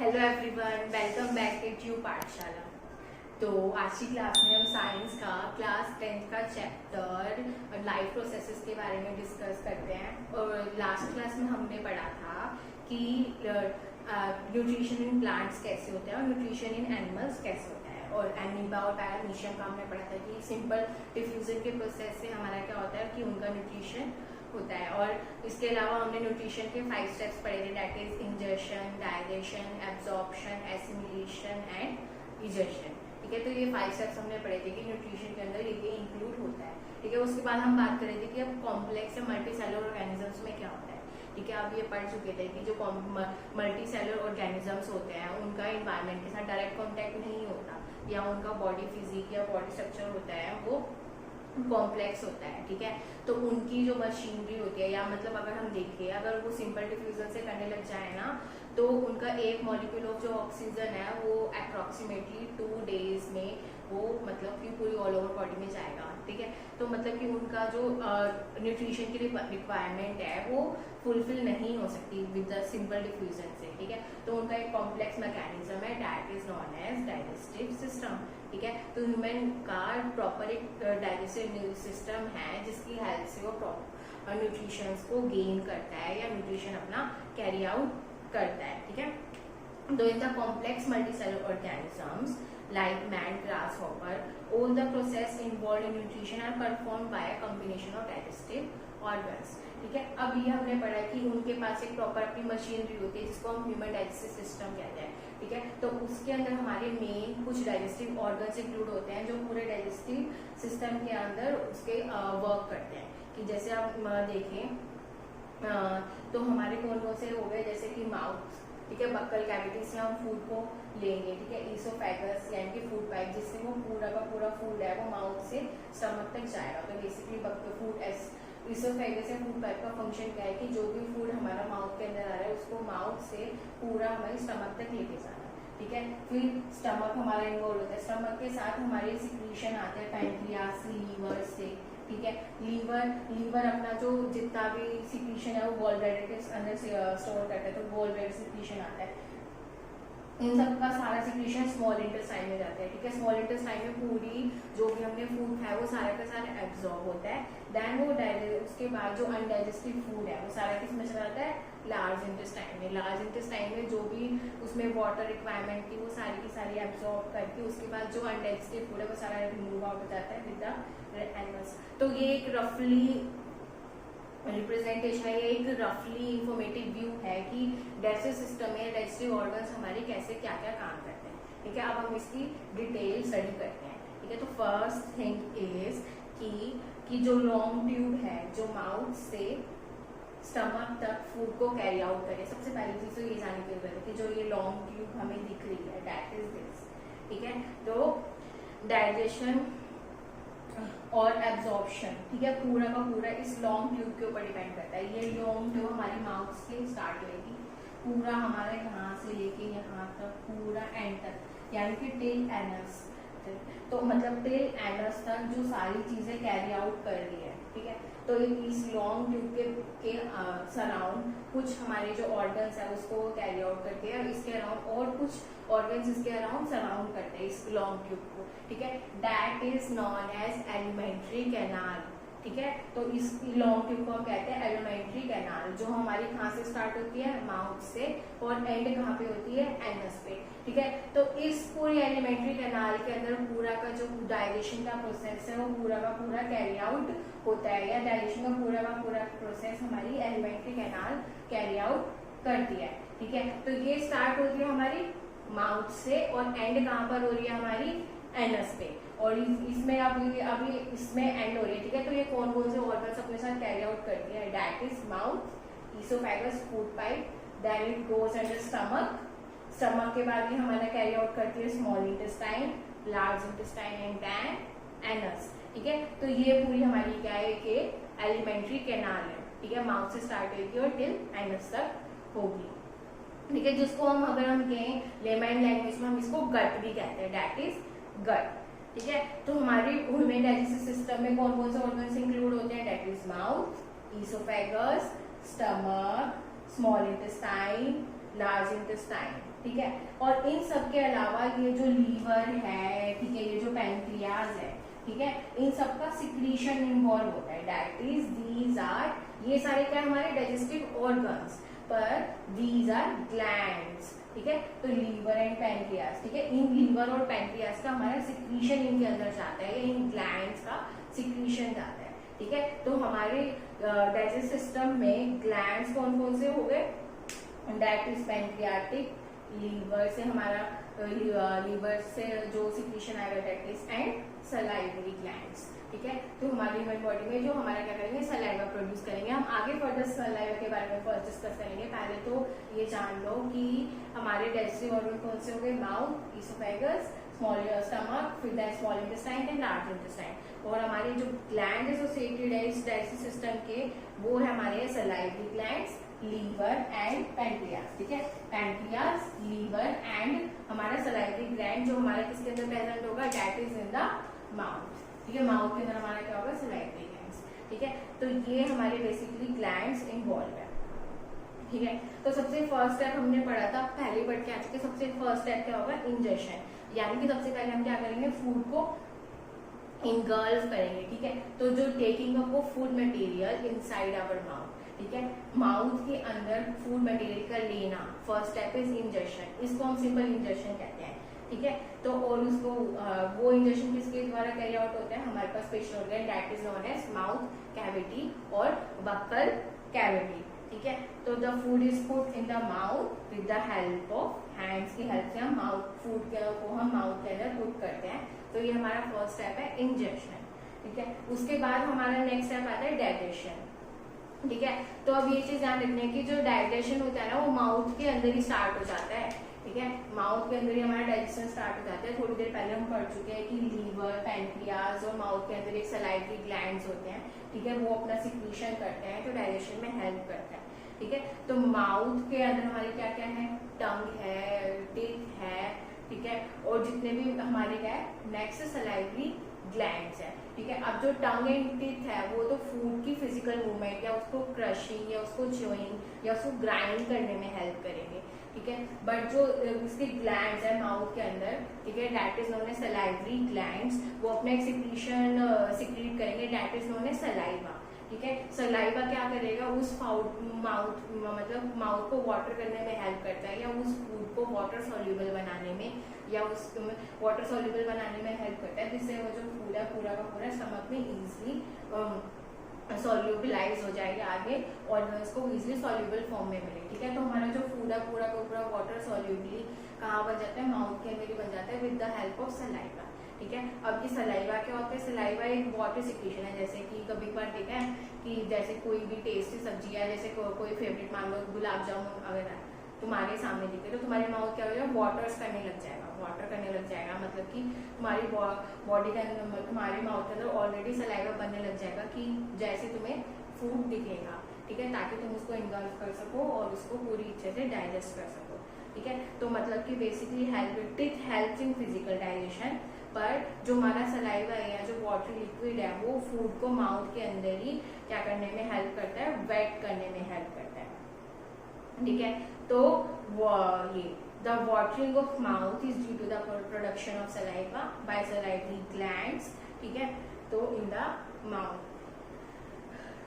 Hello everyone, welcome back to ट्यू पाठशाला। तो आज की क्लास में हम साइंस का क्लास 10th का चैप्टर लाइफ प्रोसेसेस के बारे में डिस्कस करते हैं। और लास्ट क्लास में हमने पढ़ा था कि न्यूट्रिशन इन प्लांट्स कैसे होता है और न्यूट्रिशन इन एनिमल्स कैसे होता है। और एमीबा और पैरामीशियम का हमने पढ़ा था कि सिंपल डिफ्यूजन के प्रोसेस से हमारा क्या होता है कि उनका न्यूट्रिशन होता है। और इसके अलावा हमने न्यूट्रिशन के 5 स्टेप्स पढ़े थे, that is ingestion, digestion, absorption, assimilation and egestion. ठीक है, तो ये 5 स्टेप्स हमने पढ़े थे कि न्यूट्रिशन के अंदर ये इंक्लूड होता है। ठीक है, उसके बाद हम बात कर रहे थे कि अब कॉम्प्लेक्स या मल्टीसेलुलर ऑर्गेनिजम्स में क्या होता है। ठीक है, अब ये पढ़ चुके थे कि जो मल्टीसेलुलर ऑर्गेनिजम्स होते हैं उनका इन्वायरमेंट के साथ डायरेक्ट कॉन्टेक्ट नहीं होता, या उनका बॉडी फिजिक या बॉडी स्ट्रक्चर होता है वो कॉम्प्लेक्स होता है। ठीक है, तो उनकी जो मशीनरी होती है, या मतलब अगर हम देखें, अगर वो सिंपल डिफ्यूजन से करने लग जाए ना, तो उनका एक मॉलिक्यूल ऑफ जो ऑक्सीजन है वो अप्रोक्सीमेटली 2 days में वो मतलब कि पूरी ऑल ओवर बॉडी में जाएगा। ठीक है, तो मतलब कि उनका जो न्यूट्रिशन की रिक्वायरमेंट है वो फुलफिल नहीं हो सकती विद द सिंपल डिफ्यूजन से। ठीक है, तो उनका एक कॉम्प्लेक्स मैकेनिज्म है, that is known as digestive system. ठीक है, तो ह्यूमन का प्रॉपर एक डाइजेस्टिव सिस्टम है जिसकी हेल्प से वो न्यूट्रिशंस को गेन करता है या न्यूट्रिशन अपना कैरी आउट करता है। ठीक है, तो in the complex multicellular organisms like man, grasshopper, all the process involved in nutrition are performed by a combination of digestive organs. ठीक है, अब ये हमने पढ़ा कि उनके पास एक प्रॉपर अपनी मशीनरी होती है जिसको हम ह्यूमन डाइजेस्टिव सिस्टम कहते हैं। ठीक है, तो उसके अंदर हमारे मेन कुछ डाइजेस्टिव ऑर्गन्स इंक्लूड होते हैं जो पूरे डाइजेस्टिव सिस्टम के अंदर उसके वर्क करते हैं। कि जैसे आप देखें तो हमारे कौन कौन से हो गए, जैसे कि माउथ। ठीक है, बक्कल कैविटी से हम फूड को लेंगे। ठीक है, ईसोफेगस यानी कि फूड पाइप जिससे वो पूरा का पूरा फूड है वो माउथ से स्टमक तक जाएगा। तो बेसिकली फूड ईसोफेगस या फूड पाइप का फंक्शन क्या है कि जो भी फूड हमारा माउथ के अंदर आ रहा है उसको माउथ से पूरा हमारी स्टमक तक लेके जाना। ठीक है, फिर स्टमक हमारा इन्वॉल्व होता है, स्टमक के साथ हमारे सिक्रीशन आते हैं पैंक्रियास, लीवर से। ठीक है, लीवर अपना जो जितना भी सिक्रीशन है वो गॉल ब्लैडर के अंदर से स्टोर करता है, तो गॉल ब्लैडर सिक्रीशन आता है। इन सब का सारा सिक्रीशन स्मॉल इंटेस्टाइन में जाता है। ठीक है, स्मॉल इंटेस्टाइन में पूरी जो भी हमने फूड खाया वो सारा का सारा एब्जॉर्ब होता है। देन वो उसके बाद जो अनडाइजेस्टिव फूड है वो सारा किस में चला जाता है, लार्ज इंटेस्टाइन में। लार्ज इंटेस्टाइन में जो भी उसमें वाटर रिक्वायरमेंट थी वो सारी की सारी एब्जॉर्ब करके उसके बाद जो अनडाइजेस्टिव फूड है वो सारा रिमूव आउट हो जाता है विद द एनिमल्स। तो ये एक रफली रिप्रेजेंटेशन है, ये एक रफली इंफॉर्मेटिव व्यू है कि डाइजेस्टिव सिस्टम में डाइजेस्टिव ऑर्गन्स हमारे कैसे क्या क्या काम करते हैं। ठीक है, अब हम इसकी डिटेल स्टडी करते हैं। ठीक है, तो फर्स्ट थिंग इज कि जो लॉन्ग ट्यूब है जो माउथ से स्टमक तक फूड को कैरी आउट करे। सबसे पहली चीज तो ये जानने की जरूरत है कि जो ये लॉन्ग ट्यूब हमें दिख रही है दैट इज दिस। ठीक है, तो डाइजेशन और एब्जॉर्प्शन, ठीक है, पूरा का पूरा इस लॉन्ग ट्यूब के ऊपर डिपेंड करता है। ये लॉन्ग ट्यूब हमारी माउथ से स्टार्ट होगी, पूरा हमारे यहाँ से लेके यहाँ तक पूरा एंड तक, यानी कि टिल एनस। तो मतलब टिल एनस तक जो सारी चीजें कैरी आउट कर रही है। ठीक है, तो इस लॉन्ग ट्यूब के सराउंड कुछ हमारे जो ऑर्गन्स है उसको कैरी आउट करते हैं, और इसके अराउंड और कुछ ऑर्गन्स इसके अराउंड सराउंड करते हैं इस लॉन्ग ट्यूब को। ठीक है, that is known as alimentary canal. ठीक है, तो इस लॉन्ग ट्यूब को हम कहते हैं एलिमेंट्री कैनाल, जो हमारी कहाँ से स्टार्ट होती है, माउथ से, और एंड कहाँ पे होती है, एनस पे। ठीक है, तो इस पूरी एलिमेंट्री कैनाल के अंदर पूरा का जो डाइजेशन का प्रोसेस है वो पूरा का पूरा कैरी आउट होता है, या डाइजेशन का पूरा प्रोसेस हमारी एलिमेंट्री कैनाल कैरी आउट करती है। ठीक है, तो ये स्टार्ट होती है हमारी माउथ से और एंड कहाँ पर हो रही है, हमारी एनस पे, और इसमें अभी इसमें एंड हो रही है। ठीक है, तो ये कौन कौन से ऑर्गन्स अपने साथ कैरी आउट करती है, that is mouth, oesophagus, food pipe, then it goes under stomach. Stomach के बाद ये हमारा कैरी आउट करती है small intestine, large intestine and then anus. ठीक है, तो ये पूरी हमारी क्या है कि एलिमेंट्री कैनाल है। ठीक है, माउथ से स्टार्ट होगी और टिल एनस तक होगी। ठीक है, जिसको हम अगर हम कहें लेमैन लैंग्वेज में हम इसको गट भी कहते हैं, दैट इज गट। ठीक है, तो हमारी ह्यूमन डाइजेस्टिव सिस्टम में कौन कौन से ऑर्गन्स इंक्लूड होते हैं, that is mouth, oesophagus, stomach, small intestine, large intestine, ठीक है। और इन सब के अलावा ये जो लीवर है, ठीक है, ये जो पैंक्रियाज है, ठीक है, इन सब का सिक्रीशन इन्वॉल्व होता है। दैट इज दीज आर, ये सारे क्या हमारे डाइजेस्टिव ऑर्गन्स, पर दीज आर ग्लैंड्स, ठीक है। तो लीवर एंड पैंक्रियाज, ठीक है, इन लीवर और पैंक्रियाज का हमारा सिक्रीशन इनके अंदर जाता है, या इन ग्लैंड्स का सिक्रीशन जाता है, ठीक है। तो हमारे डाइजेस्ट सिस्टम में ग्लैंड्स कौन कौन से हो गए, दैट इज पैंक्रियाटिक, लीवर से हमारा लीवर से जो सिक्रीशन आएगा that is and salivary glands, ठीक है। तो हमारी ह्यूमन बॉडी में जो हमारा क्या करेंगे, सलाइवा प्रोड्यूस करेंगे। हम आगे फर्दर सलाइवा के बारे में फर्स्ट डिस्कस करेंगे। पहले तो ये जान लो कि हमारे डाइजेस्टिव ऑर्गन कौन से हो गए, माउथ, ईसोफेगस, स्मॉल स्टमक, फिर the small intestine and large intestine. और हमारे जो ग्लैंड एसोसिएटेड है इस डाइजेस्टिव सिस्टम के, वो है हमारे salivary glands, liver and pancreas, ठीक है। पैंक्रियाज, लीवर एंड हमारा सलाइवरी ग्लैंड जो हमारा किसके अंदर प्रेजेंट होगा, that is in the mouth, ठीक है। माउथ के अंदर हमारा क्या होगा, सलाइवरी ग्लैंड्स, ठीक है। तो ये हमारे बेसिकली ग्लैंड्स इन्वॉल्व है, ठीक है। तो सबसे फर्स्ट स्टेप हमने पढ़ा था, पहले पढ़ के आ चुके। सबसे फर्स्ट स्टेप क्या होगा, इंजेक्शन, यानी कि सबसे पहले हम क्या करेंगे, फूड को इनगल्फ करेंगे, ठीक है। तो जो टेकिंग ऑफ वो food material inside our mouth, ठीक है, माउथ के अंदर फूड मटेरियल का लेना, फर्स्ट स्टेप इज इंजेक्शन। इसको हम सिंपल इंजेक्शन कहते हैं, ठीक है। तो और उसको वो इंजेक्शन किसके द्वारा कैरी आउट होता है, हमारे पास special organ that is known as mouth cavity और बक्कल कैविटी, ठीक है। तो the food is put in the mouth with the help of hands की हेल्प से हम माउथ फूड को हम माउथ के अंदर पुट करते हैं। तो ये हमारा फर्स्ट स्टेप है इंजेक्शन, ठीक है। उसके बाद हमारा नेक्स्ट स्टेप आता है डाइजेशन, ठीक है। तो अब ये चीज ध्यान रखने की, जो डाइजेशन होता है ना वो माउथ के अंदर ही स्टार्ट हो जाता है, ठीक है। माउथ के अंदर ही हमारा डाइजेशन स्टार्ट हो जाता है। थोड़ी देर पहले हम पढ़ चुके हैं कि लीवर, पैंक्रियाज और माउथ के अंदर एक सलाइवरी ग्लैंड्स होते हैं, ठीक है, वो अपना सिक्रीशन करते हैं जो डाइजेशन में हेल्प करता है, ठीक है। तो माउथ के अंदर हमारे क्या क्या है, टंग है, टीथ है, ठीक है, और जितने भी हमारे क्या है नेक्स्ट सलाइवरी ग्लैंड्स है, ठीक है। अब जो टंग एंड टीथ है वो तो फूड की फिजिकल मूवमेंट या उसको क्रशिंग या उसको च्यूइंग या उसको ग्राइंड करने में हेल्प करेंगे, ठीक है। बट जो उसके ग्लैंड्स है माउथ के अंदर, ठीक है, that is known as salivary glands, वो अपना एक सिक्रीशन सिक्रीट करेंगे, that is known as saliva, ठीक है। सलाइवा क्या करेगा, उस माउथ मतलब माउथ को वाटर करने में हेल्प करता है, या उस फूड को वाटर सॉल्यूबल बनाने में या उस वाटर सॉल्यूबल बनाने में हेल्प करता है, जिससे वो जो फूड है पूरा का पूरा स्टमक में इजीली सॉल्यूबलाइज हो जाएगा आगे और इसको इजीली सॉल्यूबल फॉर्म में मिले, ठीक है। तो हमारा जो फूड है पूरा का पूरा वाटर सॉल्यूबली कहाँ बन जाता है, माउथ के अंदर ही बन जाता है with the help of saliva, ठीक है। अब ये सलाइवा क्या होता है, सलाइवा एक वाटर सिक्रीशन है। जैसे कि कभी बार देखा है कि जैसे कोई भी टेस्टी सब्जी है, जैसे कोई फेवरेट मान लो गुलाब जामुन अगर तुम्हारे सामने दिखे तो तुम्हारे माउथ क्या हो जाएगा, वाटर्स करने लग जाएगा, वाटर करने लग जाएगा, मतलब कि तुम्हारी बॉडी के अंदर तुम्हारे माउथ के अंदर ऑलरेडी सलाइवा बनने लग जाएगा कि जैसे तुम्हें फूड दिखेगा, ठीक है, ताकि तुम उसको इन्वॉल्व कर सको और उसको पूरी अच्छे से डाइजेस्ट कर सको, ठीक है। तो मतलब कि basically it helps in physical digestion, पर जो हमारा सलाइवा है या जो वाटर लिक्विड है वो फूड को माउथ के अंदर ही क्या करने में हेल्प करता है, वेट करने में हेल्प करता है, ठीक है। तो ये the watering of mouth is due to the production of saliva by salivary glands, ठीक है, तो इन द माउथ,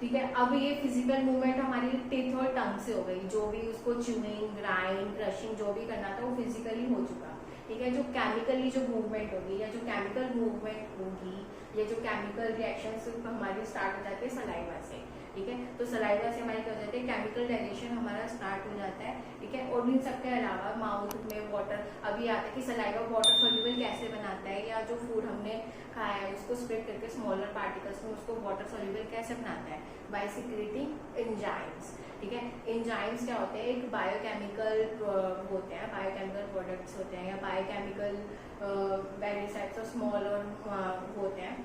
ठीक है। अब ये फिजिकल मूवमेंट हमारी टीथ और टंग से हो गई, जो भी उसको च्यूइंग, ग्राइंड, क्रशिंग जो भी करना था वो फिजिकली हो चुका, ठीक है। जो केमिकली जो मूवमेंट होगी या जो केमिकल मूवमेंट होगी या जो केमिकल रिएक्शंस हमारी स्टार्ट हो जाती है सलाइवा से, ठीक है। तो सलाइवा से हमारी क्या हो जाती है, केमिकल डाइजेशन हमारा स्टार्ट हो जाता है, ठीक है। और इन सबके अलावा माउथ में वाटर अभी आता है कि सलाइवा वाटर सॉल्यूबल कैसे बनाता है, या जो फूड हमने खाया है उसको स्प्रेड करके स्मॉलर पार्टिकल्स में उसको वाटर सॉल्यूबल कैसे बनाता है, बाय सिक्रेटिंग एंजाइम्स, ठीक है। एंजाइम्स क्या होते हैं, एक बायोकेमिकल होते हैं, बायोकेमिकल प्रोडक्ट्स होते हैं या biochemical various types of small और होते हैं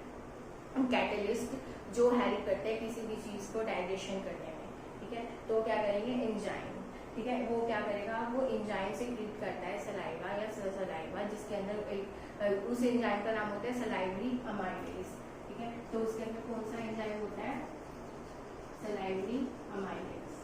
कैटलिस्ट जो हेल्प करते हैं किसी भी चीज को डाइजेशन करने में, ठीक है। तो क्या करेंगे, एंजाइम, ठीक है, वो क्या करेगा, वो एंजाइम से क्रिएट करता है सलाइवा या सलाइवा, जिसके अंदर एक उस एंजाइम का नाम होता है सलाइवरी अमाइलेज, ठीक है। तो उसके अंदर कौन सा एंजाइम होता है, सलाइवरी अमाइलेज,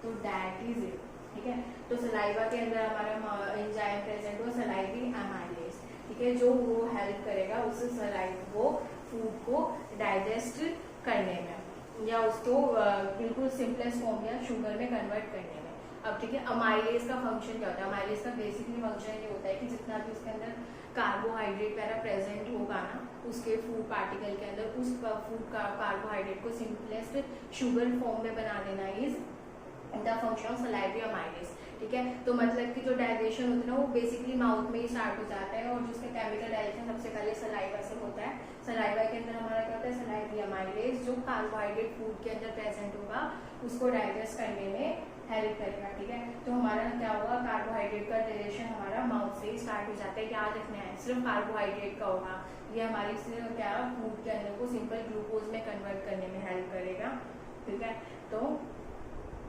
तो दैट इज इट, ठीक है। तो सलाइवा के अंदर हमारा एंजाइम प्रेजेंट हो, सलाइवी एमाइलेज, ठीक है, जो वो हेल्प करेगा उस सलाइव वो फूड को डाइजेस्ट करने में या उसको बिल्कुल सिंपलेस्ट फॉर्म या शुगर में कन्वर्ट करने में। अब ठीक है, अमाइलेज का फंक्शन क्या होता है? अमाइलेज का बेसिकली फंक्शन ये होता है कि जितना भी उसके अंदर कार्बोहाइड्रेट वगैरह प्रेजेंट होगा ना उसके फूड पार्टिकल के अंदर, उस फूड का कार्बोहाइड्रेट को सिंपलेस्ट शुगर फॉर्म में बना देना is the function of salivary amylase, ठीक है। तो मतलब कि जो डाइजेशन होता है ना वो बेसिकली माउथ में ही स्टार्ट हो जाता है और जिसका केमिकल डाइजेशन सबसे पहले सलाइवा से होता है। सलाइवा के अंदर हमारा क्या होता है? सलाइवरी अमाइलेज, जो कार्बोहाइड्रेट फूड के अंदर प्रेजेंट होगा उसको डाइजेस्ट करने में हेल्प करेगा, ठीक है। तो हमारा क्या होगा? कार्बोहाइड्रेट का डाइजेशन हमारा माउथ से ही स्टार्ट हो जाता है। याद रखना है सिर्फ कार्बोहाइड्रेट का होगा, ये हमारी सिर्फ क्या फूड के अंदर को सिंपल ग्लूकोज में कन्वर्ट करने में हेल्प करेगा, ठीक है। तो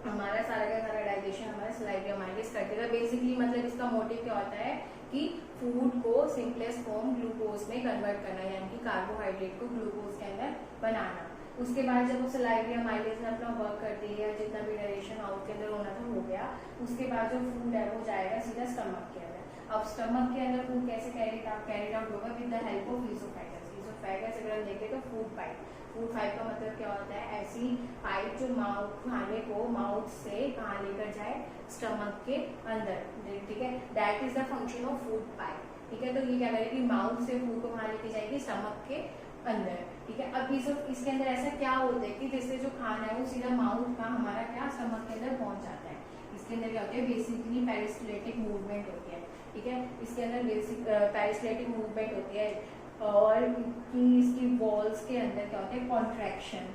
हमारा सारा का सारा डाइजेशन हमारा सलाइवरी अमाइलेज कर देगा। बेसिकली मतलब इसका मोटिव क्या होता है कि फूड को सिंपलेस्ट फॉर्म ग्लूकोज में कन्वर्ट करना, यानी कि कार्बोहाइड्रेट को ग्लूकोज के अंदर बनाना। उसके बाद जब वो सलाइवरी अमाइलेज ने अपना वर्क कर दिया, जितना भी डाइजेशन माउथ के अंदर होना था हो गया, उसके बाद जो फूड है वो जाएगा सीधा स्टमक के अंदर। अब स्टमक के अंदर फूड कैसे कैरिड आउट होगा? With the help of oesophagus. Oesophagus अगर हम देखें तो फूड पाइप, फूड पाइप का मतलब क्या होता है? ऐसी पाइप जो खाने को माउथ से कहाँ लेकर जाए? स्टमक के अंदर, ठीक है। That is the function of food pipe, ठीक है। तो ये क्या करेगी? माउथ से फूड को कहाँ लेके जाएगी? स्टमक के अंदर, ठीक है। अब इसके अंदर ऐसा क्या होता है कि जिससे जो खाना है वो सीधा माउथ का हमारा क्या स्टमक के अंदर पहुंच जाता है। इसके अंदर क्या होता है? बेसिकली पेरिस्टलेटिक मूवमेंट होती है, ठीक है। इसके अंदर बेसिक पेरिस्टलेटिक मूवमेंट होती है और इसकी वॉल्स के अंदर क्या होता है? कॉन्ट्रैक्शन,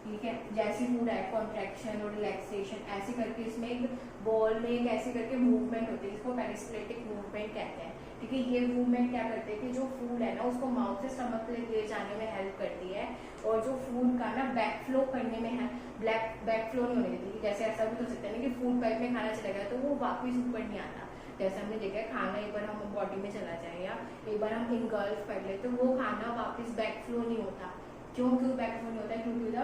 ठीक है। जैसी फूड है कॉन्ट्रैक्शन और रिलैक्सेशन, ऐसे करके इसमें एक बॉल में एक ऐसे करके मूवमेंट होती है जिसको पेरिस्टलेटिक मूवमेंट कहते हैं, ठीक है। ये मूवमेंट क्या करते हैं कि जो फूड है ना उसको माउथ से स्टमक ले जाने में हेल्प करती है और जो फूड का ना बैक फ्लो करने में है, बैक फ्लो नहीं होने देती। जैसे ऐसा भी हो सकता है ना कि फूड पाइप में खाना चला गया तो वो वापस ऊपर नहीं आता। जैसे हमने देखा है खाना एक बार हम बॉडी में चला जाए या एक बार हम इनगल्फ कर ले तो वो खाना वापस बैक फ्लो नहीं होता। क्यों बैक फ्लो नहीं होता है? क्योंकि द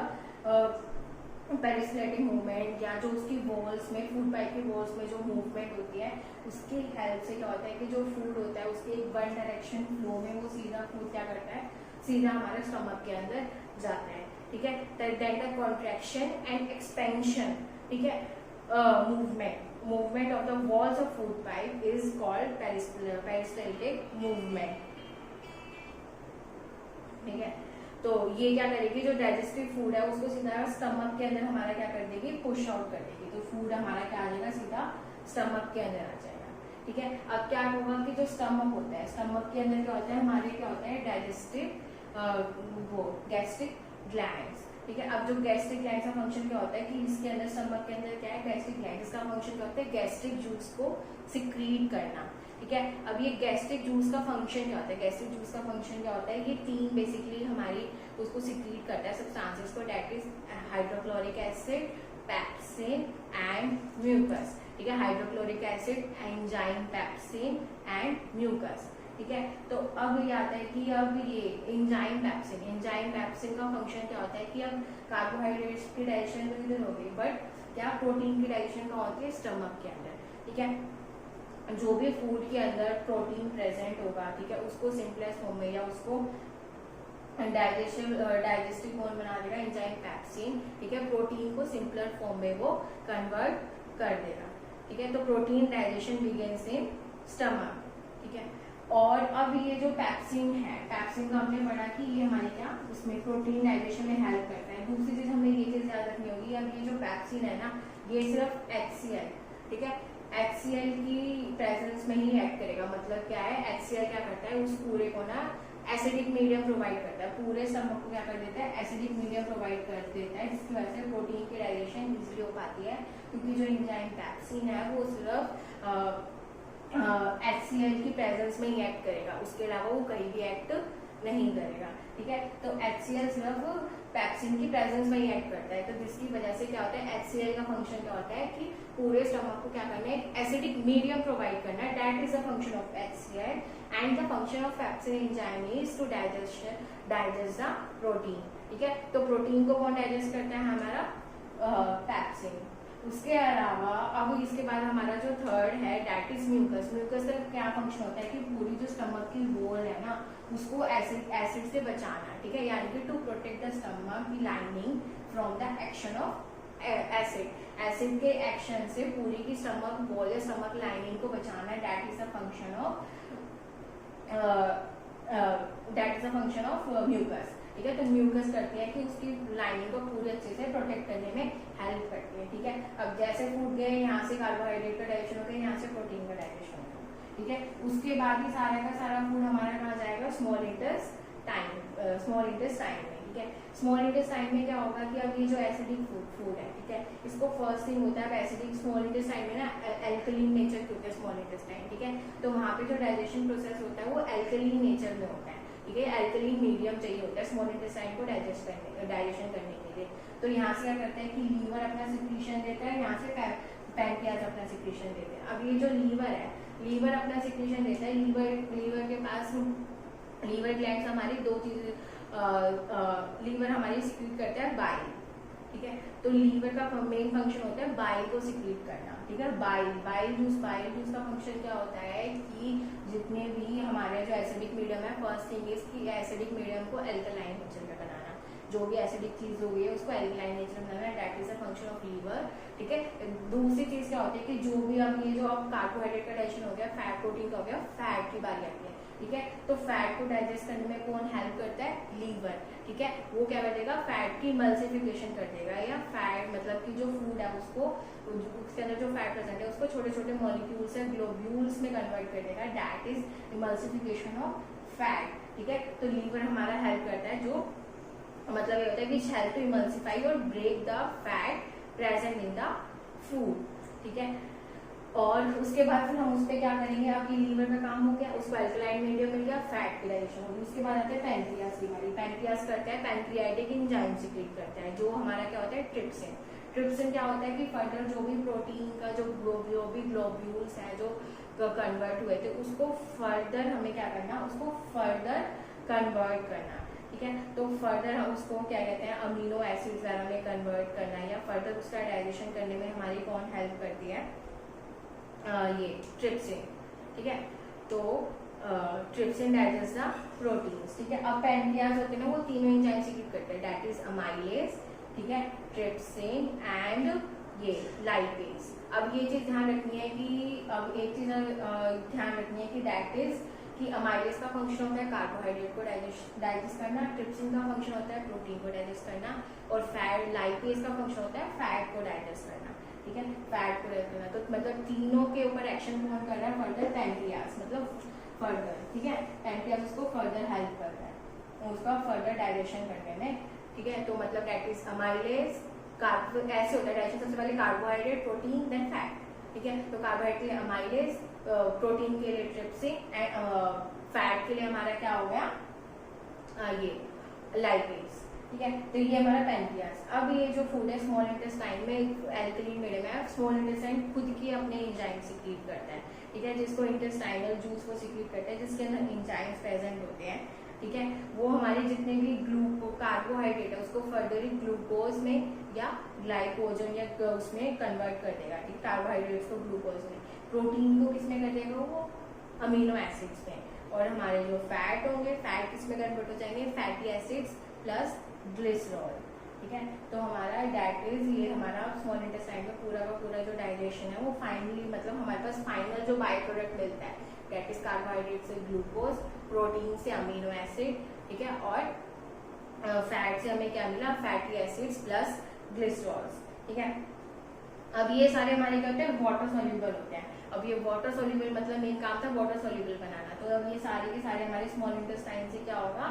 पेरिस्टलेटिक मूवमेंट या जो उसकी वॉल्स में, फूड पाइप की वॉल्स में जो मूवमेंट होती है उसकी हेल्प से क्या होता है कि जो फूड होता है उसके एक वन डायरेक्शन फ्लो में वो सीधा फूड क्या करता है? सीधा हमारे स्टमक के अंदर जाता है, ठीक है। That the contraction and expansion, ठीक है, movement of the walls of food pipe is called peristaltic movement, ठीक है। तो ये क्या करेगी? जो डाइजेस्टिव फूड है उसको सीधा स्टमक के अंदर हमारा क्या कर देगी? पुश आउट कर देगी। तो फूड हमारा क्या आ जाएगा? सीधा स्टमक के अंदर आ जाएगा, ठीक है। अब क्या होगा कि जो स्टमक होता है, स्टमक के अंदर क्या होता है? हमारे क्या होता है? डाइजेस्टिव वो गैस्ट्रिक ग्लैंड्स, ठीक है। अब जो गैस्ट्रिक ग्लैंड का फंक्शन क्या होता है कि इसके अंदर स्टमक के अंदर क्या है? गैस्ट्रिक ग्लैंड, इसका फंक्शन क्या होता है? गैस्ट्रिक जूस को सिक्रीट करना, ठीक है। अब ये गैस्ट्रिक जूस का फंक्शन क्या होता है? गैस्ट्रिक जूस का फंक्शन क्या होता है? ये तीन बेसिकली हमारी उसको सिक्रीट करता है सब्सटेंसेस को, that is hydrochloric acid, pepsin and mucus, ठीक है। Hydrochloric acid, enzyme, pepsin and mucus, ठीक है। तो अब ये आता है कि अब ये एंजाइम पेप्सिन का फंक्शन क्या होता है कि अब कार्बोहाइड्रेट्स की डाइजेशन तो इधर होगी बट क्या प्रोटीन की डाइजेशन कहाँ होती है? स्टमक के अंदर, ठीक है। जो भी फूड के अंदर प्रोटीन प्रेजेंट होगा, ठीक है, उसको सिंपलेस्ट फॉर्म में या उसको डाइजेस्टिव फॉर्म बना देगा एंजाइम पेप्सिन, ठीक है। प्रोटीन को सिंपलर फॉर्म में वो कन्वर्ट कर देगा, ठीक है। तो protein digestion begins in stomach, ठीक है। और अब ये जो पेप्सिन है, पेप्सिन का हमने पढ़ा कि ये हमारे क्या उसमें प्रोटीन डाइजेशन में हेल्प करता है। दूसरी चीज हमें ये चीज याद रखनी होगी, अब ये जो पेप्सिन है ना ये सिर्फ HCl, ठीक है, HCl की प्रेजेंस में ही एक्ट करेगा। मतलब क्या है? HCl क्या करता है? उस पूरे को ना एसिडिक मीडियम प्रोवाइड करता है, पूरे स्टमक को क्या कर देता है? एसिडिक मीडियम प्रोवाइड कर देता है, जिसकी वजह से प्रोटीन की डाइजेशन इजीली हो पाती है। क्योंकि जो एंजाइम पेप्सिन है वो सिर्फ HCl की प्रेजेंस में ही एक्ट करेगा, उसके अलावा वो कहीं भी एक्ट नहीं करेगा, ठीक है। तो HCl सिर्फ पेप्सिन की प्रेजेंस में ही एक्ट करता है। तो जिसकी वजह से क्या होता है? HCl का फंक्शन क्या होता है कि पूरे स्टमक को क्या करना है? एसिडिक मीडियम प्रोवाइड करना है। That is the function of HCl and the function of pepsin enzyme is to digest the protein, ठीक है। तो प्रोटीन को कौन डाइजेस्ट करता है? हमारा पेप्सिन। उसके अलावा अब इसके बाद हमारा जो थर्ड है दैट इज म्यूकस। म्यूकस का क्या फंक्शन होता है कि पूरी जो स्टमक की वॉल है ना उसको एसिड से बचाना, ठीक है, यानी कि टू प्रोटेक्ट द स्टमक की lining from the action of acid के एक्शन से पूरी की स्टमक वॉल या स्टमक लाइनिंग को बचाना। That is a function of mucus, ठीक है। तो म्यूकस करती है कि उसकी लाइनिंग को पूरे अच्छे से प्रोटेक्ट करने में हेल्प करती है, ठीक है। अब जैसे फूड गए, यहाँ से कार्बोहाइड्रेट का डाइजेशन हो गया, यहाँ से प्रोटीन का डाइजेशन हो गया, ठीक है। उसके बाद ही सारा का सारा फूड हमारा कहाँ जाएगा, स्मॉल इंटेस्टाइन में, ठीक है। स्मॉल इंटेस्टाइन में क्या होगा कि अब ये जो एसिडिक फूड है, ठीक है, इसको फर्स्ट थिंग होता है एसिडिक स्मॉल इंटेस्टाइन में ना एल्कलीन नेचर के होता है स्मॉल इंटेस्टाइन, ठीक है। तो वहाँ पे जो डाइजेशन प्रोसेस होता है वो एल्कलीन नेचर में होता है, ठीक है। एल्कलीन मीडियम चाहिए होता है स्मॉल इंटेस्टाइन को डाइजेशन करने के लिए। तो यहाँ से क्या करते हैं कि लीवर अपना सिक्रीशन देता है, यहाँ से पैनक्रियाज अपना सिक्रीशन देते हैं। अब ये जो लीवर है, लीवर अपना सिक्रीशन देता है, लीवर के पास लीवर ग्लैंड्स हमारी दो चीज लीवर हमारी सिक्रीट करता है बाइल, ठीक है। तो लीवर का मेन फंक्शन होता है बाइल को सिक्रीट करना, ठीक है। बाइल जूस का फंक्शन क्या होता है कि जितने भी हमारे जो एसिडिक मीडियम है, फर्स्ट थिंग इज कि एसिडिक मीडियम को एल्कलाइन नेचर में बनाना, जो भी एसिडिक चीज हो गई है उसको एल्कलाइन नेचर में बनाना, that is a function of liver, ठीक है। दूसरी चीज क्या होती है कि जो भी अब ये जो अब कार्बोहाइड्रेट का डाइजेशन हो गया, फैट प्रोटीन का हो गया, फैट की बारी आती है, ठीक है। तो फैट को डाइजेस्ट करने में कौन हेल्प करता है, लीवर, ठीक है। वो क्या कर देगा, फैट की मल्सिफिकेशन कर देगा, या फैट मतलब कि जो फूड है उसको, उसके अंदर जो फैट प्रेजेंट है उसको छोटे छोटे मॉलिक्यूल्स या ग्लोब्यूल्स में कन्वर्ट कर देगा, that is emulsification of fat, ठीक है। तो लीवर हमारा हेल्प करता है, जो मतलब ये होता है विच हेल्प टू इमल्सिफाई और break the fat present in the food, ठीक है। और उसके बाद फिर हम उस पर क्या करेंगे, अब ये लीवर का काम हो गया, उसको अल्कलाइन मीडियम मिल गया, फैट की डाइजेशन होगी। उसके बाद आते हैं पैनक्रियास की बारी। पैनक्रियास करता है पैनक्रियाटिक एंजाइम सिक्रीट करता है, जो हमारा क्या होता है ट्रिप्सिन। ट्रिप्सिन क्या होता है कि फर्दर जो भी प्रोटीन का जो भी ग्लोब्यूल्स है जो कन्वर्ट हुए थे उसको फर्दर हमें क्या करना, उसको फर्दर कन्वर्ट करना, ठीक है। तो फर्दर हम उसको क्या कहते हैं अमीनो एसिड्स वगैरह में कन्वर्ट करना, या फर्दर उसका डाइजेशन करने में हमारी कौन हेल्प करती है, ये ट्रिप्सिन, ठीक है। तो ट्रिप्सिन डाइजेस्ट द प्रोटीन्स, ठीक है। अब पैनक्रियाज होते हैं ना, वो तीनों एंजाइम सिक्रीट करते हैं, दैट इज अमाइलेज, ठीक है, ट्रिप्सिन एंड ये लाइपेज। अब ये चीज ध्यान रखनी है कि अब एक चीज ध्यान रखनी है कि दैट इज कि अमाइलेज का फंक्शन होता है कार्बोहाइड्रेट को डाइजेस्ट करना, ट्रिप्सिन का फंक्शन होता है प्रोटीन को डाइजेस्ट करना, और फैट लाइपेज का फंक्शन होता है फैट को डाइजेस्ट करना, ठीक है, फैट को डाइजेस्ट करना। तो मतलब तीनों के ऊपर एक्शन कौन कर रहा है, फर्दर पैनक्रियास, मतलब फर्दर, ठीक है, पैनक्रियास उसको फर्दर हेल्प कर रहा है उसका फर्दर डाइजेशन करने में, ठीक है। तो मतलब दैट इज अमाइलेज, ऐसे होता है डाइजेशन, सबसे पहले कार्बोहाइड्रेट, प्रोटीन, देन फैट, ठीक है। तो कार्बोहाइड्रेट के लिए अमाइलेज, प्रोटीन के लिए ट्रिप्सिन एंड फैट के लिए हमारा क्या हो गया ये लाइपेज, ठीक है। तो ये हमारा पैनक्रियास। अब ये जो फूड है स्मॉल इंटेस्टाइन में एल्कलीन मीडियम है, स्मॉल इंटेस्टाइन खुद की अपने एंजाइम सिक्रीट करता है, ठीक है, जिसको इंटेस्टाइनल जूस वो सिक्रीट करता है, जिसके अंदर एंजाइम्स प्रेजेंट होते हैं, ठीक है। वो हमारे जितने भी कार्बोहाइड्रेट है उसको फर्दर ग्लूकोज में या ग्लाइकोजन या उसमें कन्वर्ट कर देगा, ठीक, कार्बोहाइड्रेट्स को ग्लूकोज में, प्रोटीन को किसमें कर देगा, वो अमीनो एसिड्स में, और हमारे जो फैट होंगे फैट किसमें कन्वर्ट हो जाएंगे, फैटी एसिड्स प्लस ग्लिसरॉल, ठीक है। तो हमारा दैट इज ये हमारा स्मॉल इंटेस्टाइन का पूरा जो डाइजेशन है वो फाइनली मतलब हमारे पास फाइनल जो बाय प्रोडक्ट मिलता है दैट इज कार्बोहाइड्रेट से ग्लूकोज, प्रोटीन से अमीनो एसिड, ठीक है, और फैट से हमें क्या मिला, फैटी एसिड्स प्लस ग्लिसरॉल्स, ठीक है। अब ये सारे हमारे क्या होते हैं, वाटर सॉल्यूबल होते हैं। अब ये वाटर सॉल्यूबल मतलब मेन काम था वाटर सॉल्यूबल बनाना, तो अब ये सारे के सारे हमारे स्मॉल इंटेस्टाइन से क्या होगा,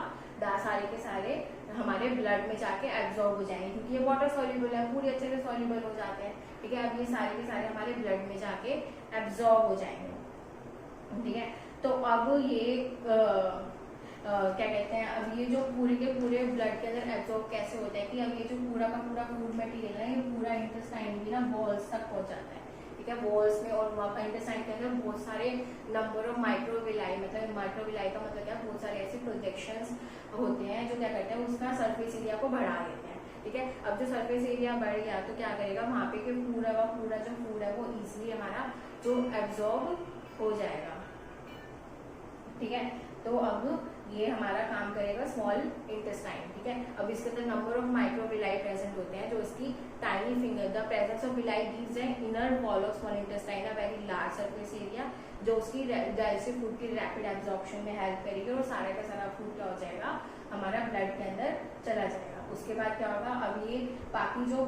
सारे के सारे हमारे ब्लड में जाके एब्जॉर्ब हो जाएंगे, क्योंकि ये वाटर सॉल्यूबल है, पूरी अच्छे से सॉल्यूबल हो जाते हैं, ठीक है। अब ये सारे के सारे हमारे ब्लड में जाके एब्जॉर्ब हो जाएंगे, ठीक है। तो अब ये क्या कहते हैं, अब ये जो पूरे के पूरे ब्लड के अंदर एब्जॉर्ब कैसे होता है कि अब ये जो पूरा का पूरा फूड मटेरियल है ये पूरा इंटेस्टाइन भी ना वॉल्स तक पहुंच जाता है, ठीक है, वॉल्स में, और वहाँ पर इंटेस्टाइन के अंदर बहुत सारे नंबर ऑफ माइक्रोविलाई, मतलब माइक्रोविलाई का मतलब क्या, बहुत सारे ऐसे प्रोजेक्शंस होते हैं जो क्या करते हैं उसका सरफेस एरिया को बढ़ा देते हैं, ठीक है। अब जो सरफेस एरिया बढ़ गया तो क्या करेगा, वहाँ पे कि पूरा का पूरा जो फूड है वो इजीली हमारा जो एब्जॉर्ब हो जाएगा, ठीक है। तो अब ये हमारा काम करेगा स्मॉल इंटेस्टाइन, ठीक है। अब इसके अंदर नंबर ऑफ माइक्रोविलाई प्रेजेंट होते हैं, जो इसकी tiny finger, the presence of villi gives an inner wall of small intestine a very large surface area, जो उसकी डाइजेस्टिव फूड की रैपिड एब्जॉर्प्शन में हेल्प करेगी और सारा का सारा फूड क्या हो जाएगा, हमारा ब्लड के अंदर चला जाएगा। उसके बाद क्या होगा, अब ये बाकी जो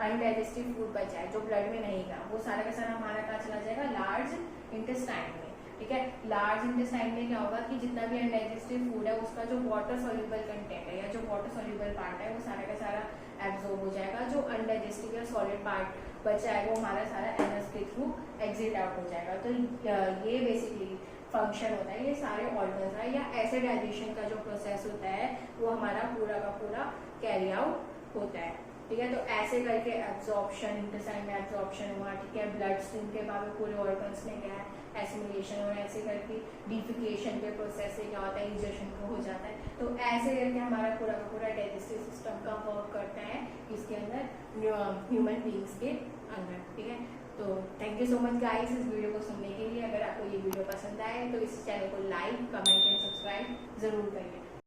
अनडाइजेस्टिव फूड बचा है जो ब्लड में नहीं गया, वो सारा का सारा हमारा कहाँ चला जाएगा, लार्ज इंटेस्टाइन में, ठीक है। लार्ज इंटेस्टाइन में क्या होगा कि जितना भी अनडाइजेस्टिव फूड है उसका जो वाटर सॉल्युबल कंटेंट है या जो वाटर सॉल्युबल पार्ट है वो सारा का सारा एब्जॉर्ब हो जाएगा। जो अनडाइजेस्टिव या सॉलिड पार्ट बचा है वो हमारा सारा एनस के थ्रू एग्जिट आउट हो जाएगा। तो ये बेसिकली फंक्शन होता है, ये सारे ऑर्गन्स है या ऐसे डाइजेशन का जो प्रोसेस होता है वो हमारा पूरा का पूरा कैरी आउट होता है, ठीक है। तो ऐसे करके एब्जॉर्प्शन, इंटेस्टाइन में एब्जॉर्प्शन हुआ, ठीक है। ब्लड स्ट्रीम के बाद पूरे ऑर्गन्स में क्या है, एसिमिलेशन, और ऐसे करके डिफिकेशन के प्रोसेस से क्या होता है, इजेशन को हो जाता है। तो ऐसे करके हमारा पूरा का पूरा डाइजेस्टिव सिस्टम का वर्क करता है इसके अंदर, ह्यूमन बींग्स के अंदर, ठीक है। तो thank you so much guys इस वीडियो को सुनने के लिए। अगर आपको ये वीडियो पसंद आए तो इस चैनल को लाइक, कमेंट एंड सब्सक्राइब जरूर करिए।